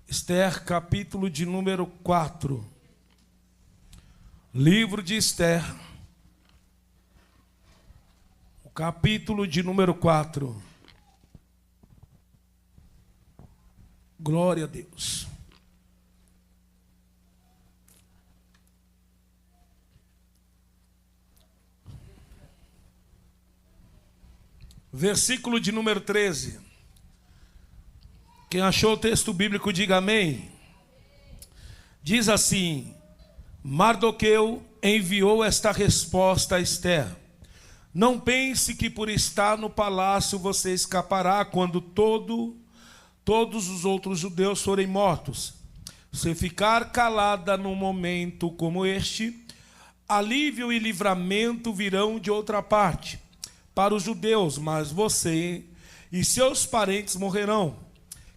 Esther, capítulo de número 4. Livro de Esther, o capítulo de número 4. Glória a Deus. Versículo de número 13. Quem achou o texto bíblico, diga amém. Diz assim: Mardoqueu enviou esta resposta a Esther: não pense que por estar no palácio você escapará quando todos os outros judeus forem mortos. Se ficar calada num momento como este, alívio e livramento virão de outra parte para os judeus, mas você e seus parentes morrerão.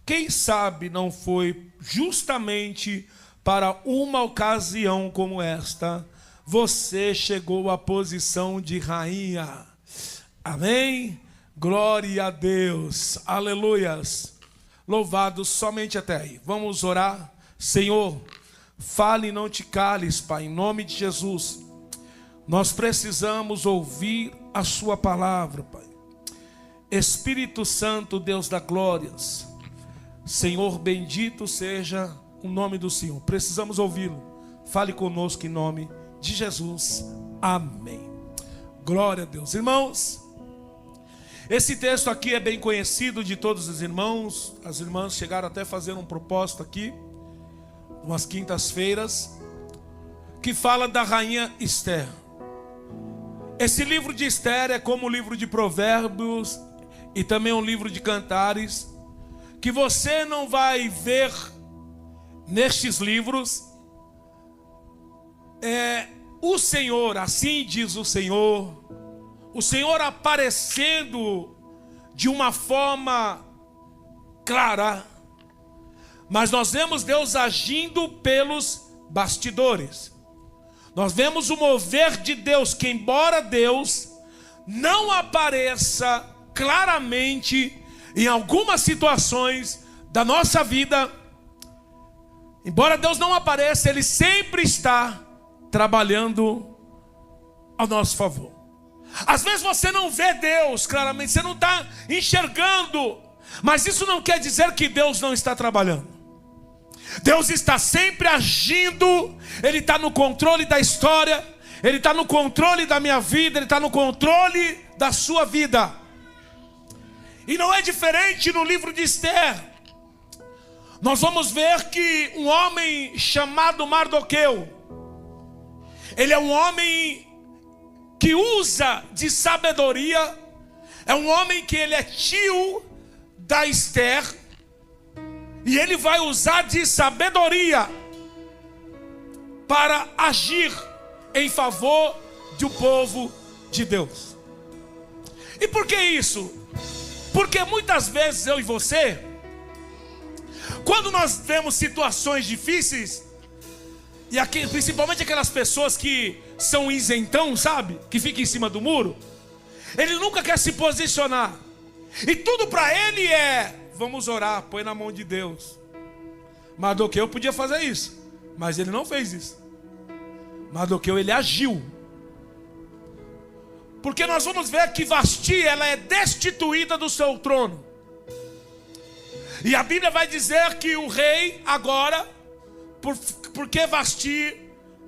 Quem sabe não foi justamente para uma ocasião como esta você chegou à posição de rainha. Amém? Glória a Deus. Aleluias. Louvado somente até aí. Vamos orar. Senhor, fale e não te cales, Pai, em nome de Jesus. Nós precisamos ouvir a sua palavra, Pai. Espírito Santo, Deus da glórias, Senhor, bendito seja o nome do Senhor. Precisamos ouvi-lo. Fale conosco em nome de Jesus. Amém. Glória a Deus. Irmãos, esse texto aqui é bem conhecido de todos os irmãos. As irmãs chegaram até a fazer um propósito aqui, umas quintas-feiras, que fala da rainha Esther. Esse livro de Esther é como o livro de Provérbios e também um livro de Cantares, que você não vai ver nestes livros o Senhor, assim diz o Senhor aparecendo de uma forma clara, mas nós vemos Deus agindo pelos bastidores. Nós vemos o mover de Deus, que embora Deus não apareça claramente em algumas situações da nossa vida, embora Deus não apareça, Ele sempre está trabalhando a nosso favor. Às vezes você não vê Deus claramente, você não está enxergando, mas isso não quer dizer que Deus não está trabalhando. Deus está sempre agindo, Ele está no controle da história, Ele está no controle da minha vida, Ele está no controle da sua vida. E não é diferente no livro de Esther. Nós vamos ver que um homem chamado Mardoqueu, ele é um homem que usa de sabedoria, é um homem que ele é tio da Esther, e ele vai usar de sabedoria para agir em favor do povo de Deus. E por que isso? Porque muitas vezes eu e você, quando nós vemos situações difíceis, e aqui, principalmente aquelas pessoas que são isentão, sabe? Que ficam em cima do muro, ele nunca quer se posicionar, e tudo para ele é: vamos orar, põe na mão de Deus. Mardoqueu podia fazer isso, mas ele não fez isso. Mardoqueu, ele agiu. Porque nós vamos ver que Vasti, ela é destituída do seu trono. E a Bíblia vai dizer que o rei agora, porque Vasti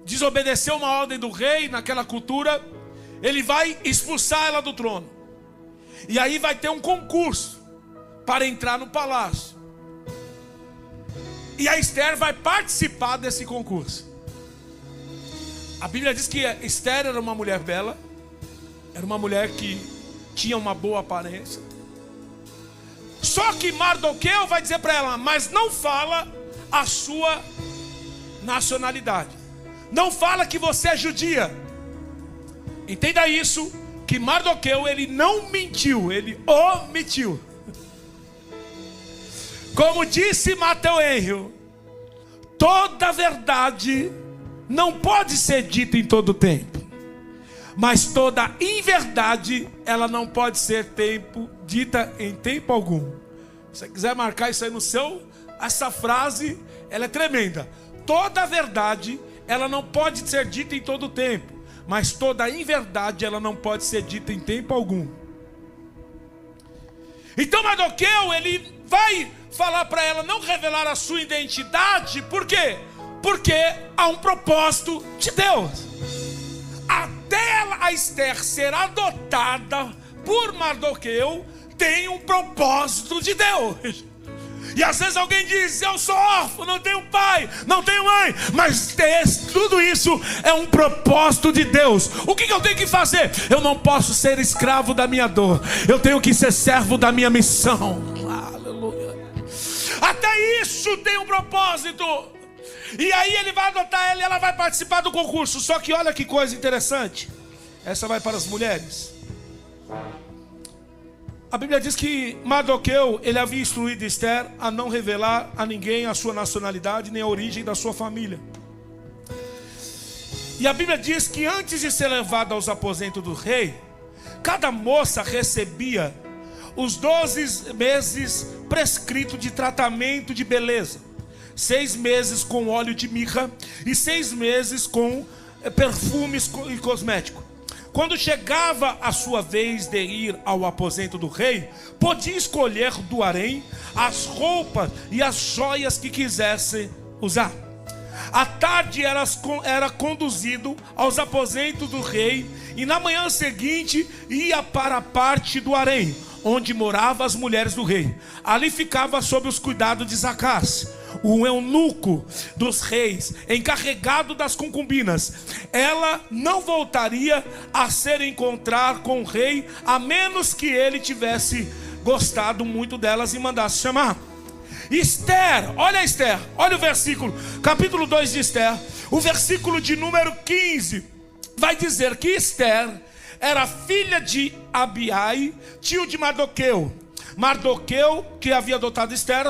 desobedeceu uma ordem do rei naquela cultura, ele vai expulsar ela do trono. E aí vai ter um concurso para entrar no palácio. E a Esther vai participar desse concurso. A Bíblia diz que Esther era uma mulher bela, era uma mulher que tinha uma boa aparência. Só que Mardoqueu vai dizer para ela: mas não fala a sua nacionalidade, não fala que você é judia. Entenda isso, que Mardoqueu, ele não mentiu, ele omitiu. Como disse Matthew Henry, toda verdade não pode ser dita em todo tempo, mas toda inverdade ela não pode ser dita em tempo algum. Se você quiser marcar isso aí no seu Essa frase, ela é tremenda. Toda verdade, ela não pode ser dita em todo tempo, mas toda inverdade, ela não pode ser dita em tempo algum. Então Mardoqueu, ele vai falar para ela não revelar a sua identidade. Por quê? Porque há um propósito de Deus. Até a Esther ser adotada por Mardoqueu, tem um propósito de Deus. E às vezes alguém diz: eu sou órfão, não tenho pai, não tenho mãe. Mas tudo isso é um propósito de Deus. O que eu tenho que fazer? Eu não posso ser escravo da minha dor, eu tenho que ser servo da minha missão. Aleluia. Até isso tem um propósito. E aí ele vai adotar ela e ela vai participar do concurso. Só que olha que coisa interessante. Essa vai para as mulheres. A Bíblia diz que Mardoqueu, ele havia instruído Esther a não revelar a ninguém a sua nacionalidade, nem a origem da sua família. E a Bíblia diz que antes de ser levada aos aposentos do rei, cada moça recebia os 12 meses prescritos de tratamento de beleza. 6 meses com óleo de mirra e 6 meses com perfumes e cosméticos. Quando chegava a sua vez de ir ao aposento do rei, podia escolher do harém as roupas e as joias que quisesse usar. À tarde era conduzido aos aposentos do rei, e na manhã seguinte ia para a parte do harém, onde moravam as mulheres do rei. Ali ficava sob os cuidados de Zacás, o eunuco dos reis, encarregado das concubinas. Ela não voltaria a se encontrar com o rei, a menos que ele tivesse gostado muito delas e mandasse chamar. Esther, olha o versículo, capítulo 2 de Esther, o versículo de número 15, vai dizer que Esther era filha de Abiai, tio de Mardoqueu. Mardoqueu, que havia adotado Esther,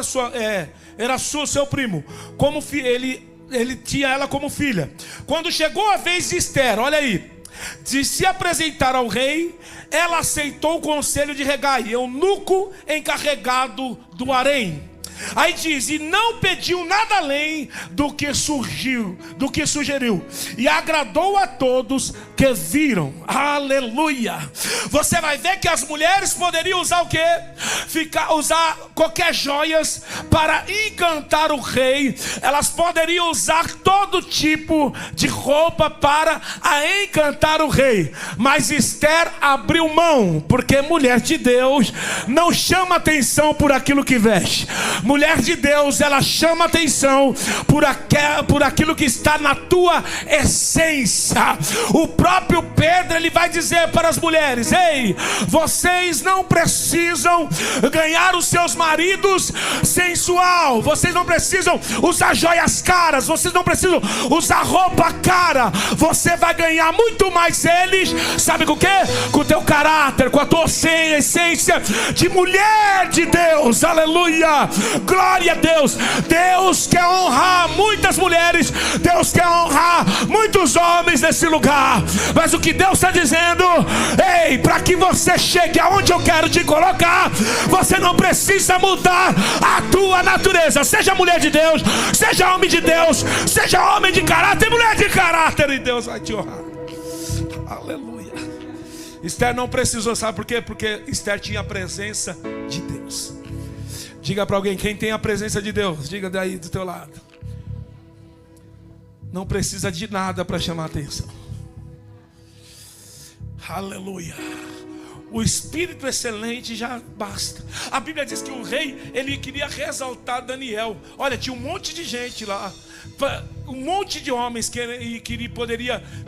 era seu primo. Ele tinha ela como filha. Quando chegou a vez de Esther, olha aí, de se apresentar ao rei, ela aceitou o conselho de Hegai, eunuco encarregado do harém. Aí diz: e não pediu nada além do que sugeriu, e agradou a todos que viram. Aleluia. Você vai ver que as mulheres poderiam usar o quê? Usar qualquer joias para encantar o rei. Elas poderiam usar todo tipo de roupa para encantar o rei. Mas Esther abriu mão, porque mulher de Deus não chama atenção por aquilo que veste. Mulher de Deus, ela chama atenção por aquilo que está na tua essência. O próprio Pedro, ele vai dizer para as mulheres: ei, vocês não precisam ganhar os seus maridos sensual, vocês não precisam usar joias caras, vocês não precisam usar roupa cara. Você vai ganhar muito mais eles, sabe com o quê? Com o teu caráter, com a tua essência de mulher de Deus. Aleluia. Glória a Deus. Deus quer honrar muitas mulheres, Deus quer honrar muitos homens nesse lugar. Mas o que Deus está dizendo: ei, para que você chegue aonde eu quero te colocar, você não precisa mudar a tua natureza. Seja mulher de Deus, seja homem de Deus, seja homem de caráter, mulher de caráter, e Deus vai te honrar. Aleluia. Esther não precisou, sabe por quê? Porque Esther tinha a presença de Deus. Diga para alguém: quem tem a presença de Deus, diga daí do teu lado, não precisa de nada para chamar a atenção. Aleluia. O espírito excelente já basta. A Bíblia diz que o rei, ele queria ressaltar Daniel. Olha, tinha um monte de gente lá, um monte de homens que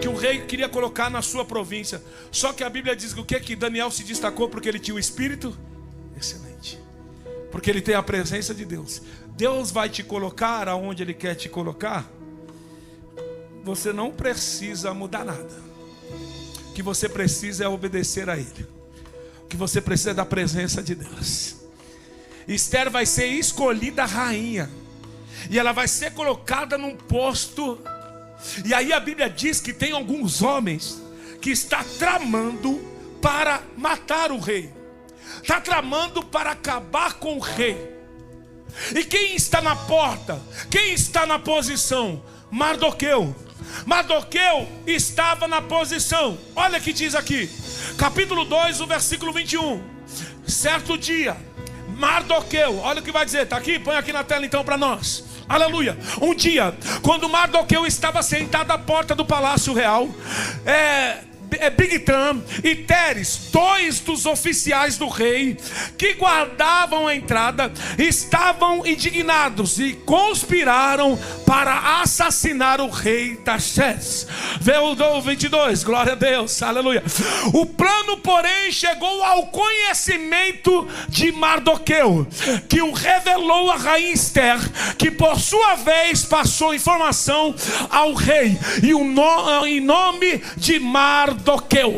o rei queria colocar na sua província. Só que a Bíblia diz que o que? Que Daniel se destacou porque ele tinha o espírito excelente, porque ele tem a presença de Deus. Deus vai te colocar aonde Ele quer te colocar. Você não precisa mudar nada. O que você precisa é obedecer a Ele. O que você precisa é da presença de Deus. Esther vai ser escolhida rainha, e ela vai ser colocada num posto. E aí a Bíblia diz que tem alguns homens que estão tramando para matar o rei, está tramando para acabar com o rei. E quem está na porta? Quem está na posição? Mardoqueu. Mardoqueu estava na posição. Olha o que diz aqui, capítulo 2, o versículo 21. Certo dia, Mardoqueu, olha o que vai dizer, está aqui, põe aqui na tela então para nós. Aleluia. Um dia, quando Mardoqueu estava sentado à porta do palácio real, Bigtan e Teres, dois dos oficiais do rei que guardavam a entrada, estavam indignados e conspiraram para assassinar o rei Taxés. Versículo 22, glória a Deus, aleluia. O plano, porém, chegou ao conhecimento de Mardoqueu, que o revelou a rainha Esther, que por sua vez passou informação ao rei, e em nome de Mardoqueu.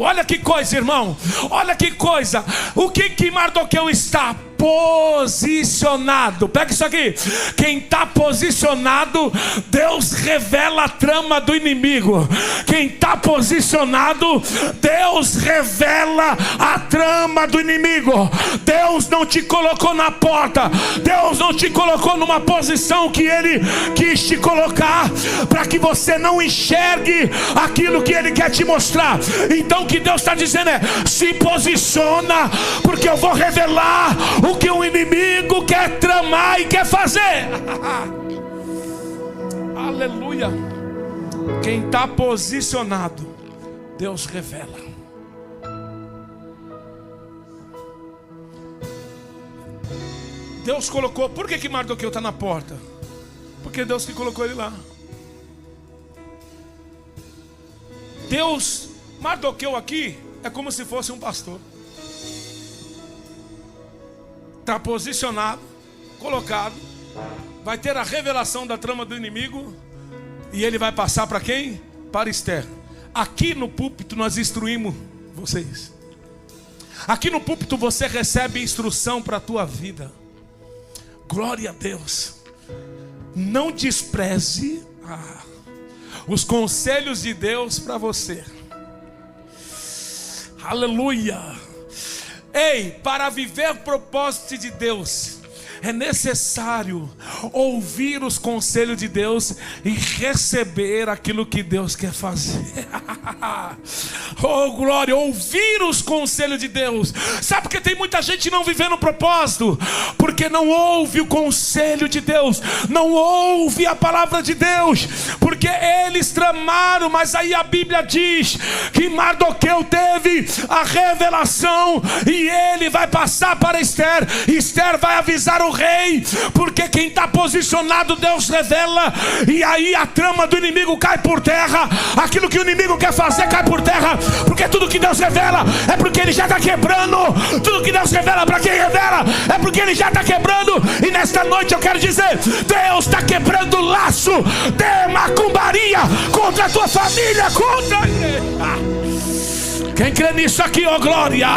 Olha que coisa, irmão. Olha que coisa. O que Mardoqueu está? Posicionado. Pega isso aqui. Quem está posicionado, Deus revela a trama do inimigo. Quem está posicionado, Deus revela a trama do inimigo. Deus não te colocou na porta, Deus não te colocou numa posição que Ele quis te colocar, para que você não enxergue aquilo que Ele quer te mostrar. Então o que Deus está dizendo é: se posiciona, porque eu vou revelar o que o inimigo quer tramar e quer fazer. Aleluia. Quem está posicionado, Deus revela. Deus colocou. Por que Mardoqueu está na porta? Porque Deus que colocou ele lá. Deus, Mardoqueu aqui é como se fosse um pastor. Está posicionado, colocado, vai ter a revelação da trama do inimigo, e ele vai passar para quem? Para Esther. Aqui no púlpito nós instruímos vocês. Aqui no púlpito você recebe instrução para a tua vida. Glória a Deus. Não despreze os conselhos de Deus para você. Aleluia. Ei, para viver o propósito de Deus, é necessário ouvir os conselhos de Deus e receber aquilo que Deus quer fazer. Oh glória, ouvir os conselhos de Deus. Sabe por que tem muita gente não vivendo o propósito? Porque não ouve o conselho de Deus, não ouve a palavra de Deus, porque eles tramaram. Mas aí a Bíblia diz que Mardoqueu teve a revelação, e ele vai passar para Esther. Esther vai avisar o rei, porque quem está posicionado, Deus revela, e aí a trama do inimigo cai por terra. Aquilo que o inimigo quer fazer cai por terra, porque tudo que Deus revela é porque Ele já está quebrando. Tudo que Deus revela, para quem revela, é porque Ele já está quebrando. E nesta noite eu quero dizer: Deus está quebrando o laço de macumbaria contra a tua família, contra a igreja. Quem crê nisso aqui, ó glória.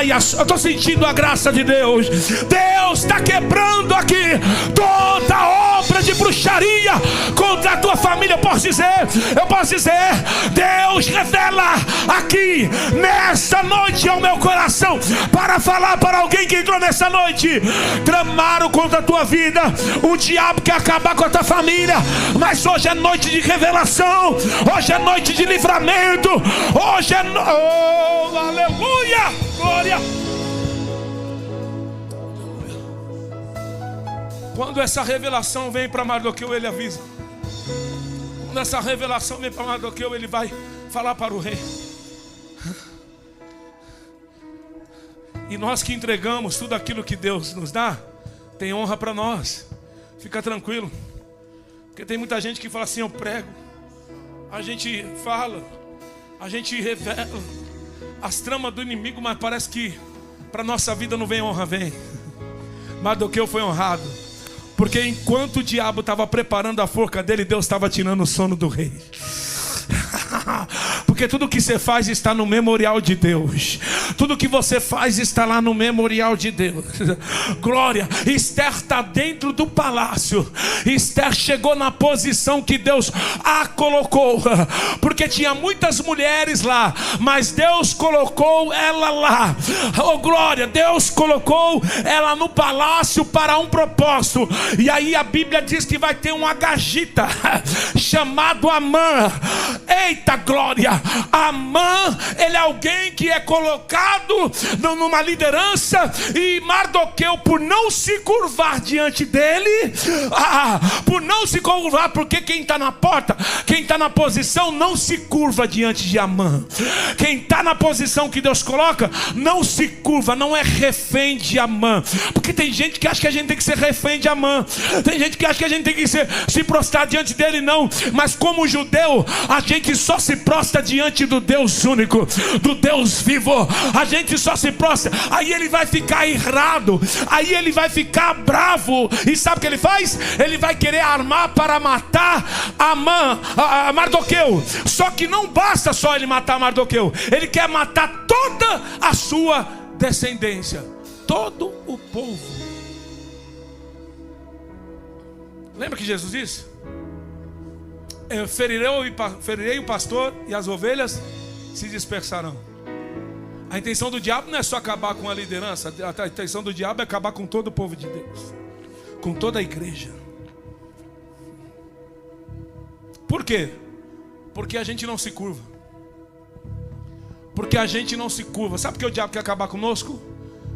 Eu estou sentindo a graça de Deus. Deus está quebrando aqui toda obra de bruxaria contra a tua família. Eu posso dizer, Deus revela aqui nessa noite ao meu coração, para falar para alguém que entrou nessa noite. Tramaram contra a tua vida, o diabo quer acabar com a tua família, mas hoje é noite de revelação, hoje é noite de livramento. Hoje é oh, aleluia, glória. Quando essa revelação vem para Mardoqueu, ele avisa. Quando essa revelação vem para Mardoqueu, ele vai falar para o rei. E nós que entregamos tudo aquilo que Deus nos dá, tem honra para nós. Fica tranquilo, porque tem muita gente que fala assim: eu prego, a gente fala, a gente revela as tramas do inimigo, mas parece que para nossa vida não vem honra. Vem. Mardoqueu foi honrado, porque enquanto o diabo estava preparando a forca dele, Deus estava tirando o sono do rei. Porque Porque tudo que você faz está no memorial de Deus. Tudo que você faz está lá no memorial de Deus. Glória. Esther está dentro do palácio. Esther chegou na posição que Deus a colocou. Porque tinha muitas mulheres lá, mas Deus colocou ela lá. Oh glória, Deus colocou ela no palácio para um propósito. E aí a Bíblia diz que vai ter um agagita chamado Amã. Eita glória. Amã, ele é alguém que é colocado numa liderança, e Mardoqueu, por não se curvar diante dele, por não se curvar, porque quem está na porta, quem está na posição, não se curva diante de Amã. Quem está na posição que Deus coloca, não se curva, não é refém de Amã. Porque tem gente que acha que a gente tem que ser refém de Amã. Tem gente que acha que a gente tem que se prostrar diante dele, não. Mas como judeu, a gente só se prostra diante do Deus único, do Deus vivo. A gente só se prostra. Aí ele vai ficar irado, aí ele vai ficar bravo. E sabe o que ele faz? Ele vai querer armar para matar Mardoqueu. Só que não basta só ele matar Mardoqueu, ele quer matar toda a sua descendência, todo o povo. Lembra que Jesus disse? Ferirei o pastor e as ovelhas se dispersarão. A intenção do diabo não é só acabar com a liderança. A intenção do diabo é acabar com todo o povo de Deus, com toda a igreja. Por quê? Porque a gente não se curva. Porque a gente não se curva. Sabe por que o diabo quer acabar conosco?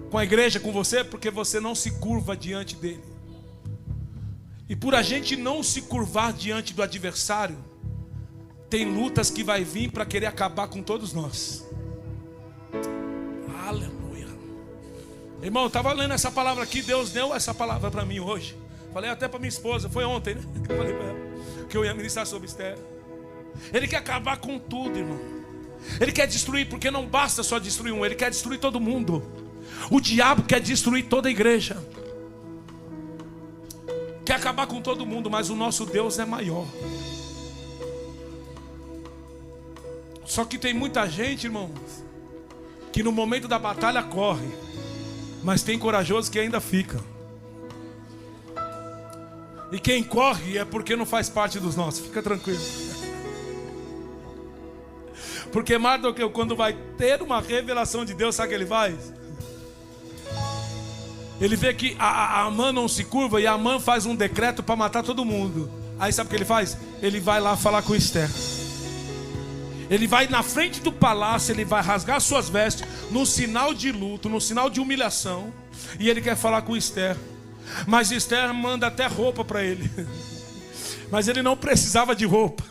Com a igreja, com você? Porque você não se curva diante dele. E por a gente não se curvar diante do adversário, tem lutas que vai vir para querer acabar com todos nós. Aleluia. Irmão, eu estava lendo essa palavra aqui. Deus deu essa palavra para mim hoje. Falei até para minha esposa, foi ontem, né? Eu falei para ela que eu ia ministrar sobre Esther. Ele quer acabar com tudo, irmão. Ele quer destruir, porque não basta só destruir um, ele quer destruir todo mundo. O diabo quer destruir toda a igreja, quer acabar com todo mundo, mas o nosso Deus é maior. Só que tem muita gente, irmãos, que no momento da batalha corre, mas tem corajoso que ainda fica. E quem corre é porque não faz parte dos nossos. Fica tranquilo. Porque Mardoqueu, quando vai ter uma revelação de Deus, sabe o que ele faz? Ele vê que a Amã não se curva, e a Amã faz um decreto para matar todo mundo. Aí sabe o que ele faz? Ele vai lá falar com Esther. Ele vai na frente do palácio, ele vai rasgar suas vestes, no sinal de luto, no sinal de humilhação. E ele quer falar com Esther. Mas Esther manda até roupa para ele. Mas ele não precisava de roupa.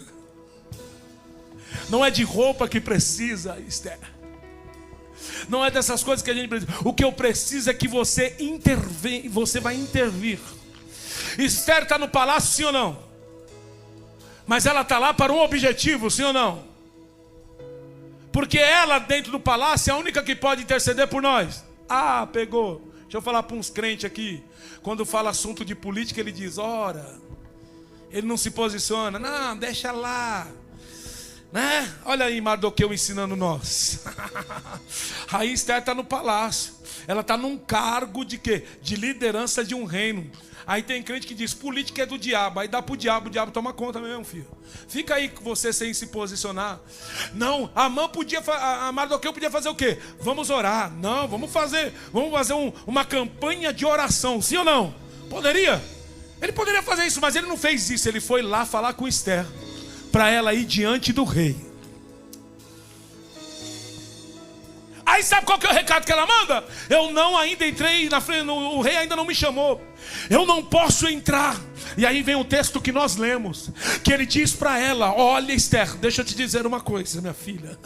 Não é de roupa que precisa, Esther. Não é dessas coisas que a gente precisa. O que eu preciso é que você intervém. Você vai intervir. Esther está no palácio, sim ou não? Mas ela está lá para um objetivo, sim ou não? Porque ela dentro do palácio é a única que pode interceder por nós. Ah, pegou. Deixa eu falar para uns crentes aqui. Quando fala assunto de política, ele diz, ora, ele não se posiciona. Não, deixa lá, né? Olha aí Mardoqueu ensinando nós. Aí Esther está no palácio. Ela está num cargo de quê? De liderança de um reino. Aí tem crente que diz, política é do diabo. Aí dá pro diabo, o diabo toma conta mesmo, filho. Fica aí com você sem se posicionar. Não, a Mardoqueu podia fazer o quê? Vamos orar. Não, vamos fazer uma campanha de oração. Sim ou não? Poderia? Ele poderia fazer isso, mas ele não fez isso. Ele foi lá falar com Esther, para ela ir diante do rei. Aí sabe qual que é o recado que ela manda? Eu não ainda entrei na frente, o rei ainda não me chamou. Eu não posso entrar. E aí vem o texto que nós lemos, que ele diz para ela, olha Esther, deixa eu te dizer uma coisa, minha filha.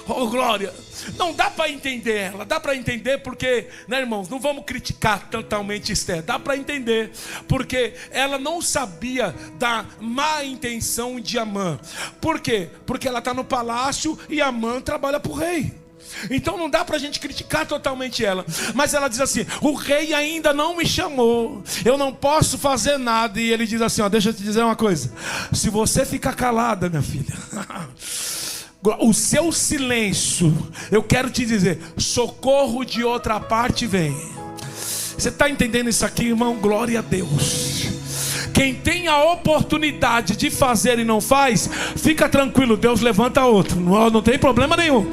Oh glória. Não dá para entender ela, dá para entender porque, né irmãos, não vamos criticar totalmente Esther. Dá para entender, porque ela não sabia da má intenção de Amã. Por quê? Porque ela está no palácio e Amã trabalha para o rei. Então não dá pra gente criticar totalmente ela. Mas ela diz assim, o rei ainda não me chamou, eu não posso fazer nada. E ele diz assim, ó, deixa eu te dizer uma coisa, se você ficar calada, minha filha, o seu silêncio, eu quero te dizer, socorro de outra parte vem. Você está entendendo isso aqui, irmão? Glória a Deus. Quem tem a oportunidade de fazer e não faz, fica tranquilo, Deus levanta outro, não tem problema nenhum.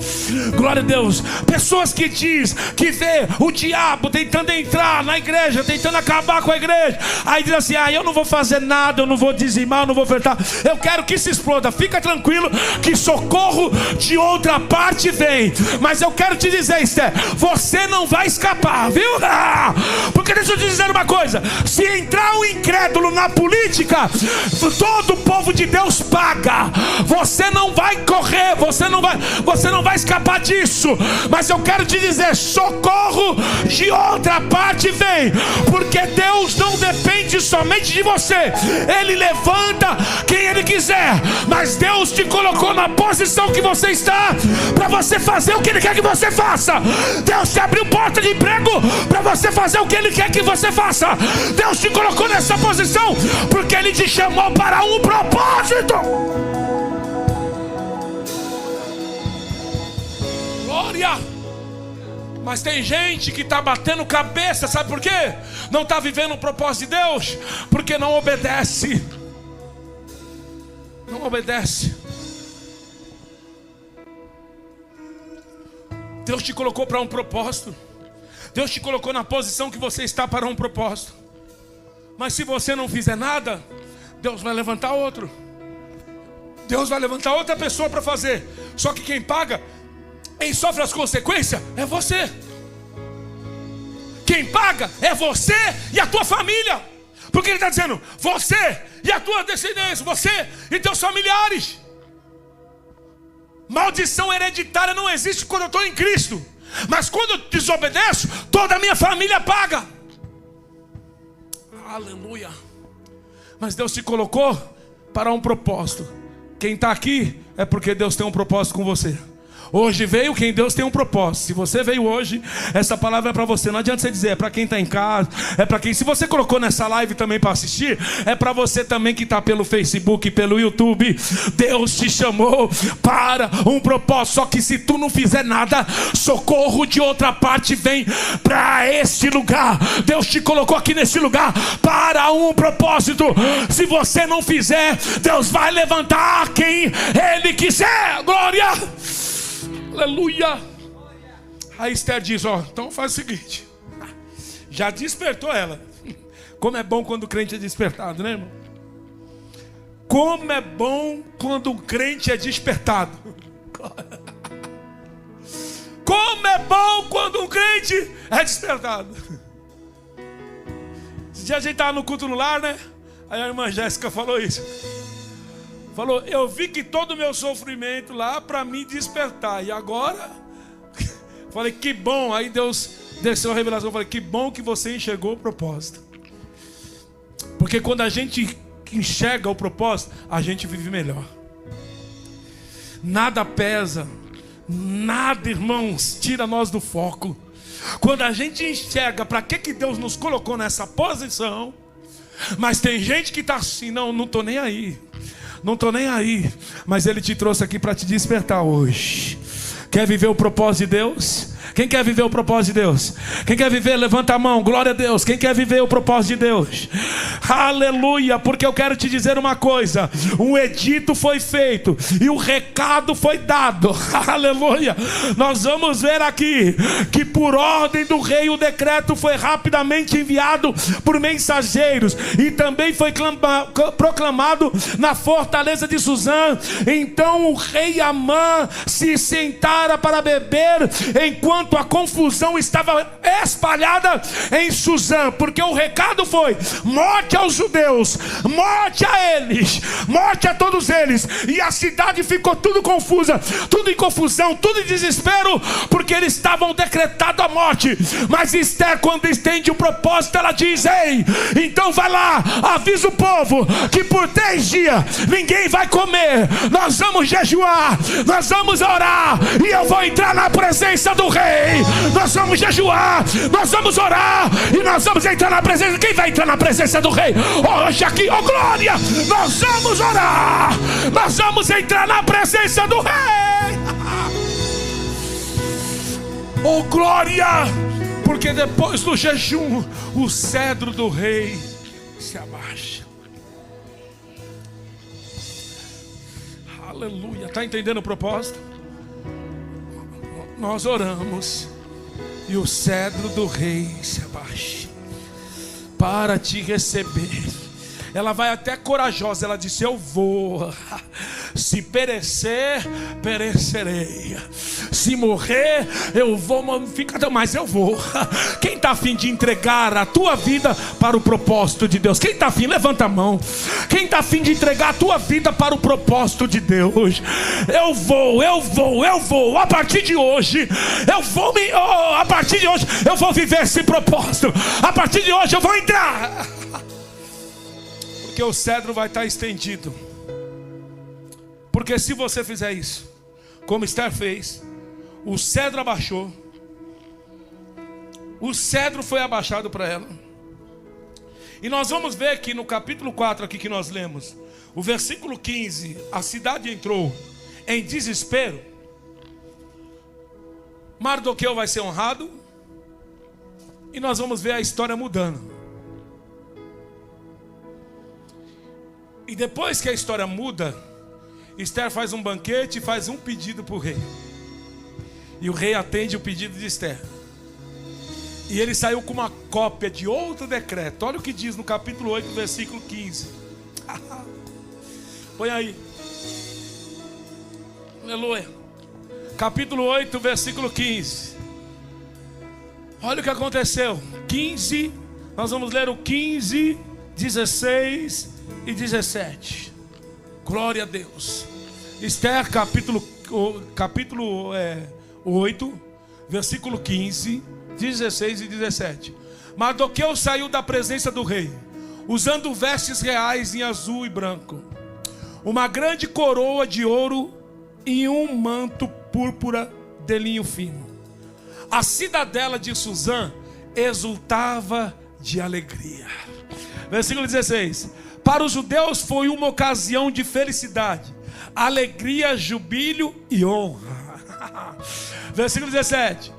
Glória a Deus. Pessoas que diz que vê o diabo tentando entrar na igreja, tentando acabar com a igreja, aí diz assim, eu não vou fazer nada, eu não vou dizimar, eu não vou ofertar. Eu quero que se exploda. Fica tranquilo que socorro de outra parte vem. Mas eu quero te dizer, Esther, você não vai escapar, viu? Porque deixa eu te dizer uma coisa, se entrar um incrédulo na política, todo o povo de Deus paga. Você não vai correr, você não vai escapar disso. Mas eu quero te dizer, socorro de outra parte vem, porque Deus não depende somente de você. Ele levanta quem Ele quiser, mas Deus te colocou na posição que você está para você fazer o que Ele quer que você faça. Deus te abriu porta de emprego para você fazer o que Ele quer que você faça. Deus te colocou nessa posição porque Ele te chamou para um propósito. Glória. Mas tem gente que está batendo cabeça, sabe por quê? Não está vivendo o propósito de Deus, porque não obedece. Não obedece. Deus te colocou para um propósito. Deus te colocou na posição que você está para um propósito. Mas se você não fizer nada, Deus vai levantar outro. Deus vai levantar outra pessoa para fazer. Só que quem paga, quem sofre as consequências é você. Quem paga é você e a tua família. Porque Ele está dizendo, você e a tua descendência, você e teus familiares. Maldição hereditária não existe quando eu estou em Cristo. Mas quando eu desobedeço, toda a minha família paga. Aleluia. Mas Deus te colocou para um propósito. Quem está aqui é porque Deus tem um propósito com você. Hoje veio quem Deus tem um propósito. Se você veio hoje, essa palavra é para você. Não adianta você dizer, é para quem está em casa, é para quem. Se você colocou nessa live também para assistir, é para você também que está pelo Facebook, pelo YouTube. Deus te chamou para um propósito. Só que se tu não fizer nada, socorro de outra parte vem para este lugar. Deus te colocou aqui nesse lugar para um propósito. Se você não fizer, Deus vai levantar quem Ele quiser. Glória. Aleluia. Aí Esther diz, então faz o seguinte. Já despertou ela. Como é bom quando o crente é despertado, né, irmão? Como é bom quando o crente é despertado. Como é bom quando um crente é despertado. Esse dia a gente estava no culto no lar, né? Aí a irmã Jéssica falou isso. Falou, eu vi que todo o meu sofrimento lá para me despertar. E agora? Falei, que bom. Aí Deus desceu a revelação. Falei, que bom que você enxergou o propósito. Porque quando a gente enxerga o propósito, a gente vive melhor. Nada pesa. Nada, irmãos, tira nós do foco. Quando a gente enxerga para que Deus nos colocou nessa posição. Mas tem gente que está assim, não estou nem aí. Não estou nem aí, mas Ele te trouxe aqui para te despertar hoje. Quer viver o propósito de Deus? Quem quer viver o propósito de Deus? Quem quer viver, levanta a mão, glória a Deus. Quem quer viver o propósito de Deus? Aleluia, porque eu quero te dizer uma coisa. Um edito foi feito e o recado foi dado. Aleluia. Nós vamos ver aqui que por ordem do rei o decreto foi rapidamente enviado por mensageiros. E também foi proclamado na fortaleza de Suzã. Então o rei Amã se sentara para beber, enquanto a confusão estava espalhada em Suzã, porque o recado foi: morte aos judeus, morte a eles, morte a todos eles. E a cidade ficou tudo confusa, tudo em confusão, tudo em desespero, porque eles estavam decretando a morte. Mas Esther, quando estende o propósito, ela diz: ei, então vai lá, avisa o povo que por 3 dias ninguém vai comer, nós vamos jejuar, nós vamos orar, e eu vou entrar na presença do rei. rei. Nós vamos jejuar, nós vamos orar e nós vamos entrar na presença. Quem vai entrar na presença do rei hoje aqui? Oh glória! Nós vamos orar, nós vamos entrar na presença do rei. Oh glória! Porque depois do jejum o cedro do rei se abaixa. Aleluia. Está entendendo o propósito? Nós oramos e o cedro do rei se abaixa para te receber. Ela vai até corajosa, ela disse: eu vou. Se perecer, perecerei. Se morrer, eu vou ficar, mas eu vou. Quem está a fim de entregar a tua vida para o propósito de Deus? Quem está a fim? Levanta a mão. Quem está a fim de entregar a tua vida para o propósito de Deus? Eu vou. A partir de hoje, a partir de hoje, eu vou viver esse propósito. A partir de hoje, eu vou entrar. Porque o cedro vai estar estendido. Porque se você fizer isso, como Esther fez, o cedro abaixou. O cedro foi abaixado para ela. E nós vamos ver que no capítulo 4 aqui que nós lemos, o versículo 15, a cidade entrou em desespero. Mardoqueu vai ser honrado. E nós vamos ver a história mudando. E depois que a história muda, Esther faz um banquete e faz um pedido para o rei. E o rei atende o pedido de Esther. E ele saiu com uma cópia de outro decreto. Olha o que diz no capítulo 8, versículo 15. Põe aí. Aleluia. Capítulo 8, versículo 15. Olha o que aconteceu. 15, nós vamos ler o 15, 16 e 17. Glória a Deus. Esther capítulo 8, versículo 15, 16 e 17. Mardoqueu saiu da presença do rei, usando vestes reais em azul e branco, uma grande coroa de ouro e um manto púrpura de linho fino. A cidadela de Suzã exultava de alegria. Versículo 16. Para os judeus foi uma ocasião de felicidade, alegria, jubílio e honra. Versículo 17.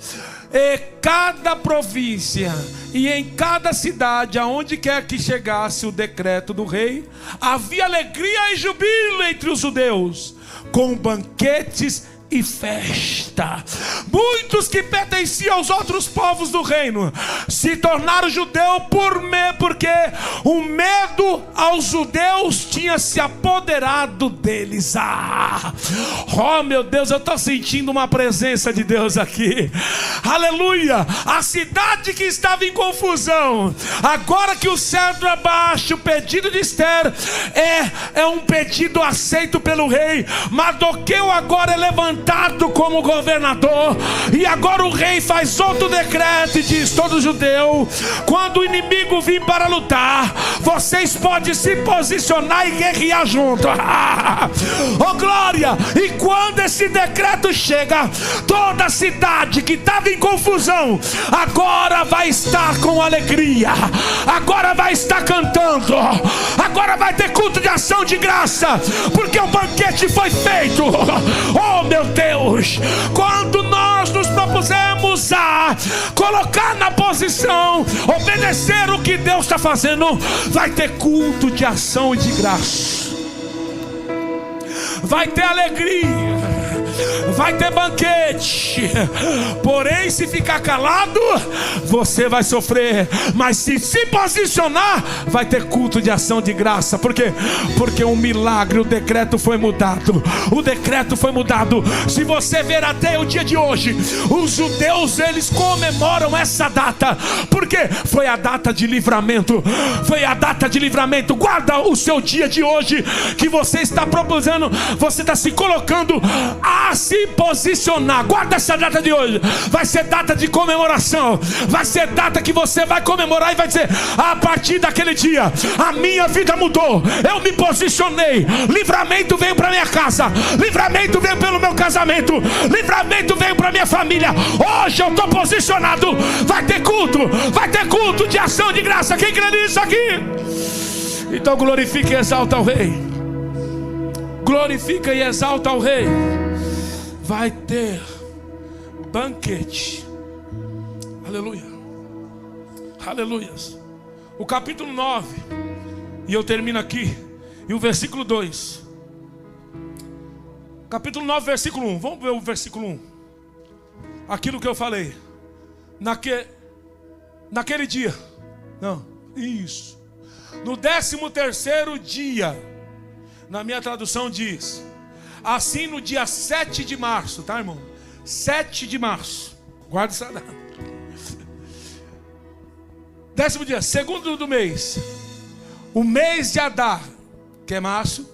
E cada província e em cada cidade, aonde quer que chegasse o decreto do rei, havia alegria e jubílio entre os judeus, com banquetes e festa. Muitos que pertenciam aos outros povos do reino se tornaram judeus porque o medo aos judeus tinha se apoderado deles. Oh meu Deus, eu estou sentindo uma presença de Deus aqui. Aleluia. A cidade que estava em confusão, agora que o cedro abaixa, o pedido de Esther é um pedido aceito pelo rei. Mardoqueu agora é levantado como governador, e agora o rei faz outro decreto e diz: todo judeu, quando o inimigo vir para lutar, vocês podem se posicionar e guerrear junto. Oh glória! E quando esse decreto chega, toda a cidade que estava em confusão agora vai estar com alegria, agora vai estar cantando, agora vai ter culto de ação de graça, porque o banquete foi feito. Oh meu Deus, quando nós nos propusemos a colocar na posição, obedecer o que Deus está fazendo, vai ter culto de ação e de graça, vai ter alegria, vai ter banquete. Porém, se ficar calado, você vai sofrer. Mas se posicionar, vai ter culto de ação de graça. Por quê? Porque um milagre, o decreto foi mudado. O decreto foi mudado. Se você ver até o dia de hoje, os judeus, eles comemoram essa data, porque foi a data de livramento. Foi a data de livramento. Guarda o seu dia de hoje, que você está proposando, você está se colocando a se posicionar. Guarda essa data de hoje. Vai ser data de comemoração. Vai ser data que você vai comemorar e vai dizer: a partir daquele dia a minha vida mudou. Eu me posicionei. Livramento veio para minha casa. Livramento veio pelo meu casamento. Livramento veio para minha família. Hoje eu estou posicionado. Vai ter culto. Vai ter culto de ação de graça. Quem crê nisso aqui? Então glorifica e exalta o Rei. Glorifica e exalta o Rei. Vai ter banquete. Aleluia. Aleluias. O capítulo 9. E eu termino aqui. E o versículo 2. Capítulo 9, versículo 1. Vamos ver o versículo 1. Aquilo que eu falei. Naquele dia. Não, isso. No 13º dia. Na minha tradução diz: assim no dia 7 de março. Tá, irmão? 7 de março. Guarda essa data. 10º dia, segundo do mês. O mês de Adar, que é março,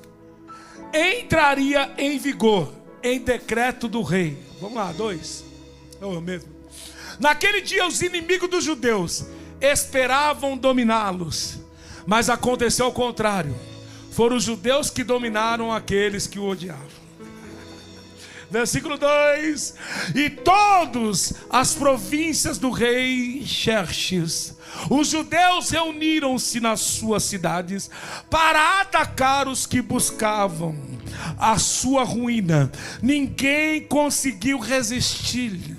entraria em vigor, em decreto do rei. Vamos lá, 2. Eu mesmo. Naquele dia os inimigos dos judeus esperavam dominá-los, mas aconteceu ao contrário. Foram os judeus que dominaram aqueles que o odiavam. Versículo 2. E todas as províncias do rei Xerxes, os judeus reuniram-se nas suas cidades para atacar os que buscavam a sua ruína. Ninguém conseguiu resistir,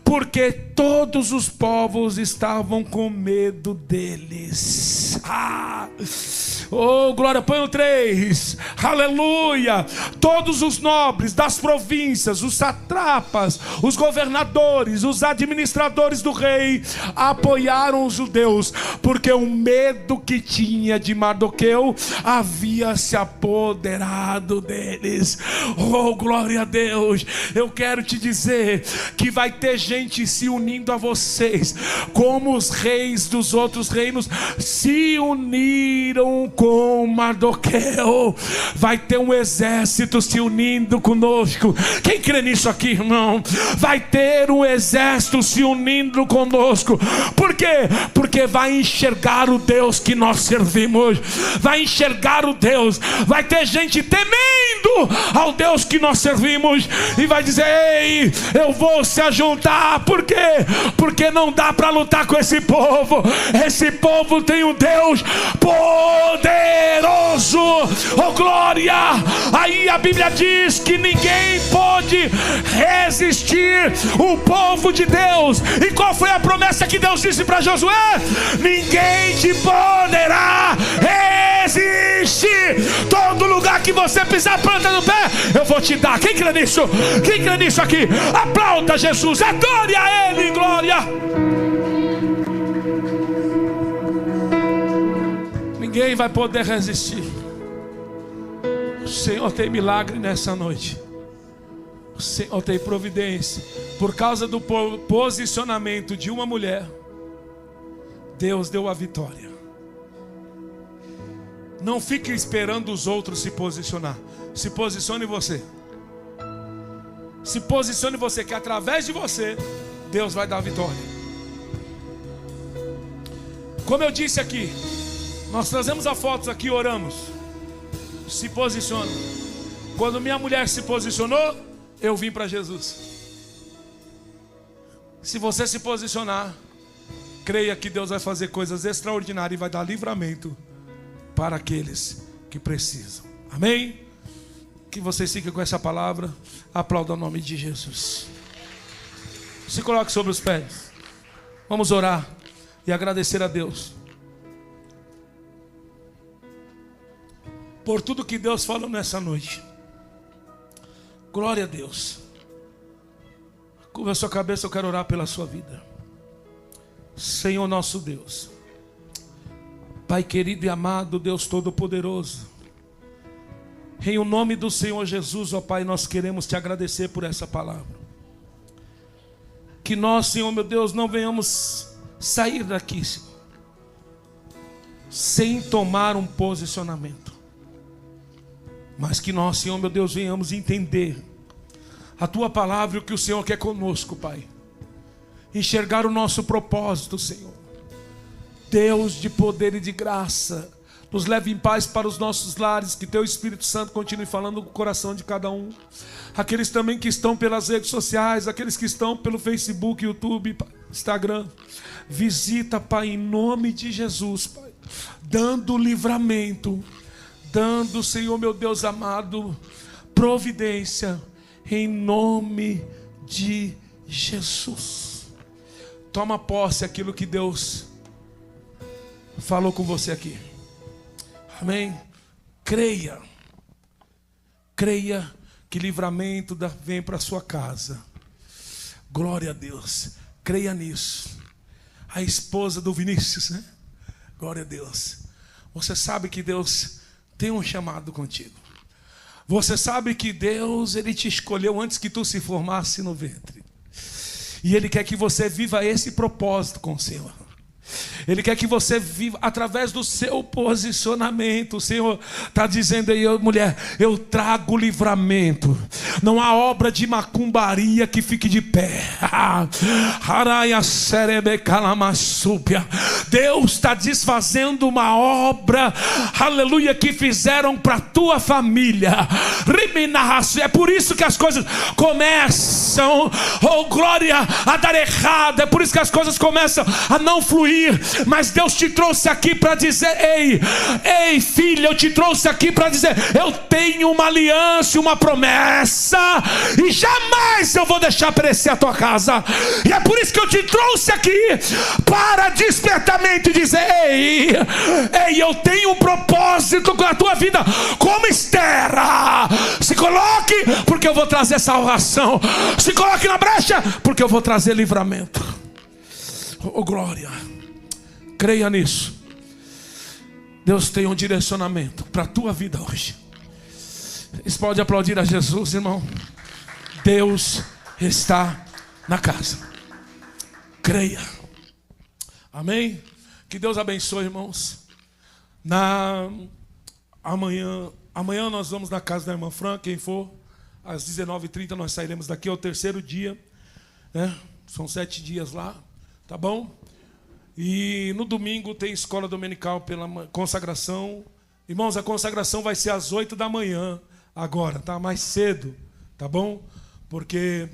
porque todos os povos estavam com medo deles. Oh, glória, põe o 3. Aleluia. Todos os nobres das províncias, os satrapas, os governadores, os administradores do rei apoiaram os judeus, porque o medo que tinha de Mardoqueu havia se apoderado deles. Oh, glória a Deus. Eu quero te dizer que vai ter gente se unindo a vocês, como os reis dos outros reinos se uniram com Mardoqueu. Vai ter um exército se unindo conosco. Quem crê nisso aqui, irmão? Vai ter um exército se unindo conosco. Por quê? Porque vai enxergar o Deus que nós servimos. Vai enxergar o Deus. Vai ter gente temendo ao Deus que nós servimos e vai dizer: ei, eu vou se ajuntar. Por quê? Porque não dá para lutar com esse povo. Esse povo tem um Deus poderoso. Oh, glória! Aí a Bíblia diz que ninguém pode resistir o povo de Deus. E qual foi a promessa que Deus disse para Josué? Ninguém te poderá resistir. Todo lugar que você pisar planta no pé, eu vou te dar. Quem crê nisso? Quem crê nisso aqui? Aplauda Jesus, adore a Ele, glória. Ninguém vai poder resistir. O Senhor tem milagre nessa noite. O Senhor tem providência. Por causa do posicionamento de uma mulher, Deus deu a vitória. Não fique esperando os outros se posicionar. Se posicione você. Se posicione você, que através de você Deus vai dar a vitória. Como eu disse aqui, nós trazemos as fotos aqui e oramos. Se posiciona. Quando minha mulher se posicionou, eu vim para Jesus. Se você se posicionar, creia que Deus vai fazer coisas extraordinárias e vai dar livramento para aqueles que precisam. Amém? Que vocês fiquem com essa palavra. Aplauda o nome de Jesus. Se coloque sobre os pés. Vamos orar e agradecer a Deus por tudo que Deus falou nessa noite. Glória a Deus. Curva a sua cabeça, eu quero orar pela sua vida. Senhor nosso Deus, Pai querido e amado, Deus Todo-Poderoso, em o nome do Senhor Jesus, ó Pai, nós queremos te agradecer por essa palavra. Que nós, Senhor meu Deus, não venhamos sair daqui, Senhor, sem tomar um posicionamento. Mas que nós, Senhor meu Deus, venhamos entender a tua palavra e o que o Senhor quer conosco, Pai. Enxergar o nosso propósito, Senhor. Deus de poder e de graça, nos leve em paz para os nossos lares, que teu Espírito Santo continue falando no coração de cada um. Aqueles também que estão pelas redes sociais, aqueles que estão pelo Facebook, YouTube, Instagram, visita, Pai, em nome de Jesus, Pai, dando livramento, dando, Senhor meu Deus amado, providência, em nome de Jesus. Toma posse aquilo que Deus falou com você aqui. Amém? Creia que livramento vem para a sua casa. Glória a Deus. Creia nisso. A esposa do Vinícius, né? Glória a Deus. Você sabe que Deus tem um chamado contigo. Você sabe que Deus, Ele te escolheu antes que tu se formasse no ventre. E Ele quer que você viva esse propósito com o Senhor. Ele quer que você viva através do seu posicionamento. O Senhor está dizendo aí, mulher, eu trago livramento. Não há obra de macumbaria que fique de pé. Deus está desfazendo uma obra, aleluia, que fizeram para a tua família. É por isso que as coisas começam, oh glória, a dar errado. É por isso que as coisas começam a não fluir. Mas Deus te trouxe aqui para dizer: ei filha, eu te trouxe aqui para dizer, eu tenho uma aliança, uma promessa, e jamais eu vou deixar perecer a tua casa. E é por isso que eu te trouxe aqui, para despertamento, e dizer: ei, eu tenho um propósito com a tua vida, como Esther. Se coloque, porque eu vou trazer salvação. Se coloque na brecha, porque eu vou trazer livramento. Oh glória. Creia nisso. Deus tem um direcionamento para a tua vida hoje. Você pode aplaudir a Jesus, irmão. Deus está na casa. Creia. Amém? Que Deus abençoe, irmãos. Amanhã nós vamos na casa da irmã Fran. Quem for, às 19h30 nós sairemos daqui. É o terceiro dia, né? São 7 dias lá. Tá bom? E no domingo tem escola dominical pela consagração. Irmãos, a consagração vai ser às 8 da manhã. Agora, tá? Mais cedo, tá bom? Porque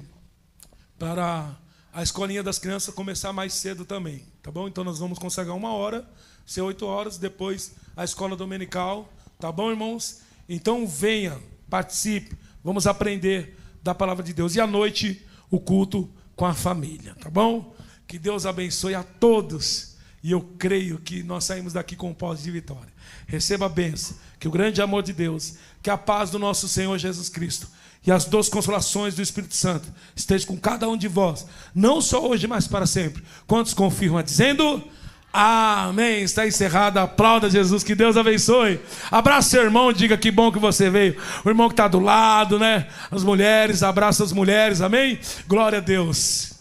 para a escolinha das crianças começar mais cedo também, tá bom? Então nós vamos consagrar 1 hora, ser 8 horas, depois a escola dominical, tá bom, irmãos? Então venha, participe, vamos aprender da palavra de Deus. E à noite, o culto com a família, tá bom? Que Deus abençoe a todos. E eu creio que nós saímos daqui com um pós de vitória. Receba a bênção. Que o grande amor de Deus, que a paz do nosso Senhor Jesus Cristo e as 2 consolações do Espírito Santo estejam com cada um de vós. Não só hoje, mas para sempre. Quantos confirmam dizendo amém? Está encerrado. Aplauda Jesus. Que Deus abençoe. Abraça seu irmão. Diga que bom que você veio. O irmão que está do lado, né? As mulheres. Abraça as mulheres. Amém? Glória a Deus.